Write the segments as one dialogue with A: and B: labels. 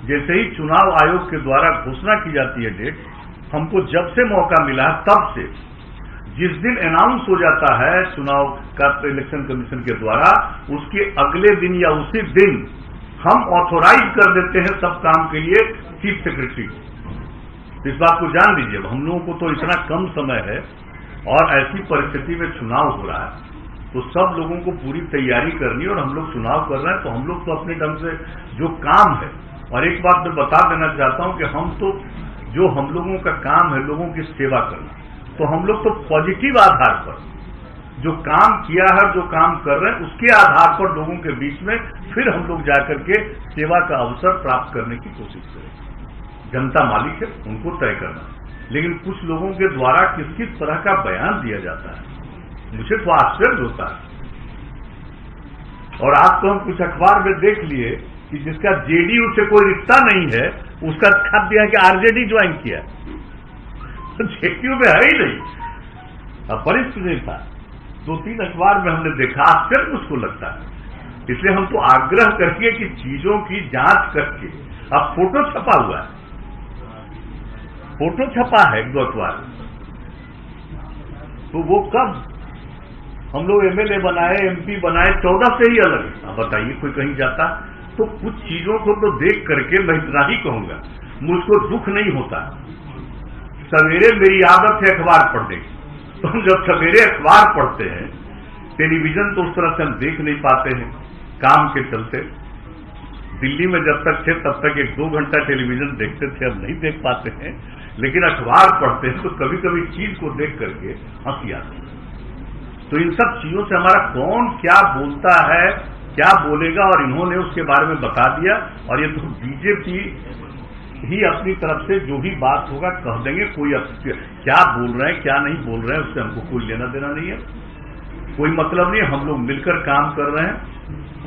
A: जैसे ही चुनाव आयोग के द्वारा घोषणा की जाती है डेट, हमको जब से मौका मिला तब से जिस दिन अनाउंस हो जाता है चुनाव का इलेक्शन कमीशन के द्वारा, उसके अगले दिन या उसी दिन हम ऑथोराइज कर देते हैं सब काम के लिए चीफ सेक्रेटरी को। इस बात को जान लीजिए। हम लोगों को तो इतना कम समय है और ऐसी परिस्थिति में चुनाव हो रहा है, तो सब लोगों को पूरी तैयारी करनी, और हम लोग चुनाव कर रहे हैं तो हम लोग तो अपने ढंग से जो काम है। और एक बात मैं बता देना चाहता हूं कि हम तो जो हम लोगों का काम है लोगों की सेवा करना, तो हम लोग तो पॉजिटिव आधार पर जो काम किया है, जो काम कर रहे हैं, उसके आधार पर लोगों के बीच में फिर हम लोग जाकर के सेवा का अवसर प्राप्त करने की कोशिश करें। जनता मालिक है, उनको तय करना। लेकिन कुछ लोगों के द्वारा किस किस तरह का बयान दिया जाता है, मुझे तो आश्चर्य होता है। और आज तो हम कुछ अखबार में देख लिए कि जिसका जेडीयू से कोई रिश्ता नहीं है, उसका छाप दिया कि आरजेडी ज्वाइन किया, तो जेडीयू में है ही नहीं, वरिष्ठ नहीं था। 2-3 अखबार में हमने देखा, आश्चर्य मुझको लगता है। इसलिए हम तो आग्रह करेंगे कि चीजों की जांच करके, अब फोटो छपा हुआ है, फोटो छपा है 1-2 अखबार, तो वो कब हम लोग एमएलए बनाए, एमपी बनाए, 14 से ही अलग है। अब बताइए कोई कहीं जाता, तो कुछ चीजों को तो देख करके मैं इतना ही कहूंगा, मुझको दुख नहीं होता। सवेरे मेरी आदत है अखबार पढ़ने की, तो हम जब सवेरे अखबार पढ़ते हैं, टेलीविजन तो उस तरह से हम देख नहीं पाते हैं काम के चलते। दिल्ली में जब तक थे तब तक 1-2 घंटा टेलीविजन देखते थे, अब नहीं देख पाते हैं। लेकिन अखबार पढ़ते हैं तो कभी कभी चीज को देख करके हंसी आती है। तो इन सब चीजों से हमारा कौन क्या बोलता है, क्या बोलेगा, और इन्होंने उसके बारे में बता दिया। और ये तो बीजेपी ही अपनी तरफ से जो भी बात होगा कह देंगे। कोई क्या बोल रहे हैं क्या नहीं बोल रहे हैं उससे हमको कोई लेना देना नहीं है, कोई मतलब नहीं। हम लोग मिलकर काम कर रहे हैं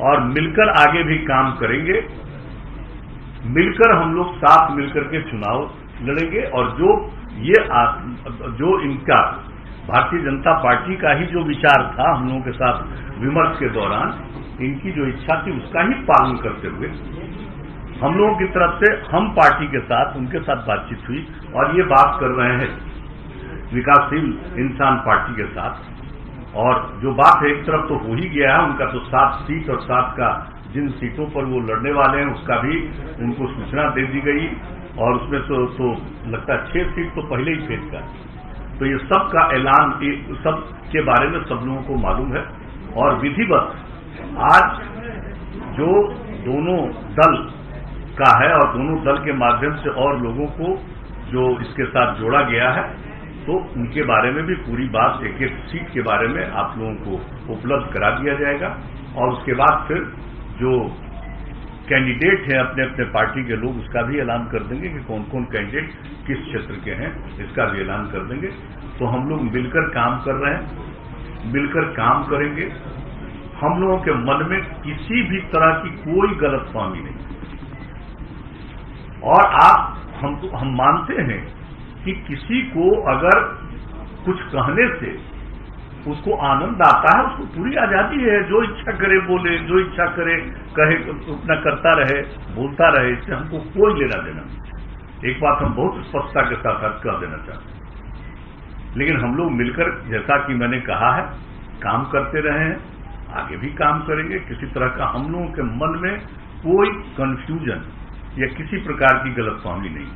A: और मिलकर आगे भी काम करेंगे। मिलकर हम लोग साथ मिलकर के चुनाव लड़ेंगे। और जो इनका भारतीय जनता पार्टी का ही जो विचार था हम लोगों के साथ विमर्श के दौरान, इनकी जो इच्छा थी उसका ही पालन करते हुए हम लोगों की तरफ से हम पार्टी के साथ उनके साथ बातचीत हुई और ये बात कर रहे हैं विकासशील इंसान पार्टी के साथ। और जो बात है एक तरफ तो हो ही गया है, उनका तो 7 सीट और 7 का जिन सीटों पर वो लड़ने वाले हैं उसका भी उनको सूचना दे दी गई। और उसमें तो लगता है 6 सीट तो पहले ही फेंक का। तो ये सब का ऐलान, सब के बारे में सब लोगों को मालूम है। और विधिवत आज जो दोनों दल का है और दोनों दल के माध्यम से और लोगों को जो इसके साथ जोड़ा गया है, तो उनके बारे में भी पूरी बात, एक एक सीट के बारे में आप लोगों को उपलब्ध करा दिया जाएगा। और उसके बाद फिर जो कैंडिडेट हैं अपने अपने पार्टी के लोग, उसका भी ऐलान कर देंगे कि कौन कौन कैंडिडेट किस क्षेत्र के हैं, इसका भी ऐलान कर देंगे। तो हम लोग मिलकर काम कर रहे हैं, मिलकर काम करेंगे। हम लोगों के मन में किसी भी तरह की कोई गलतफहमी नहीं। और हम मानते हैं कि किसी को अगर कुछ कहने से उसको आनंद आता है, उसको पूरी आजादी है, जो इच्छा करे बोले, जो इच्छा करे कहे, अपना करता रहे, बोलता रहे, इससे हमको कोई लेना देना नहीं। एक बात हम बहुत स्पष्टता के साथ कह देना चाहते हैं। लेकिन हम लोग मिलकर, जैसा कि मैंने कहा है, काम करते रहे हैं, आगे भी काम करेंगे। किसी तरह का हम लोगों के मन में कोई कंफ्यूजन या किसी प्रकार की गलतफहमी नहीं।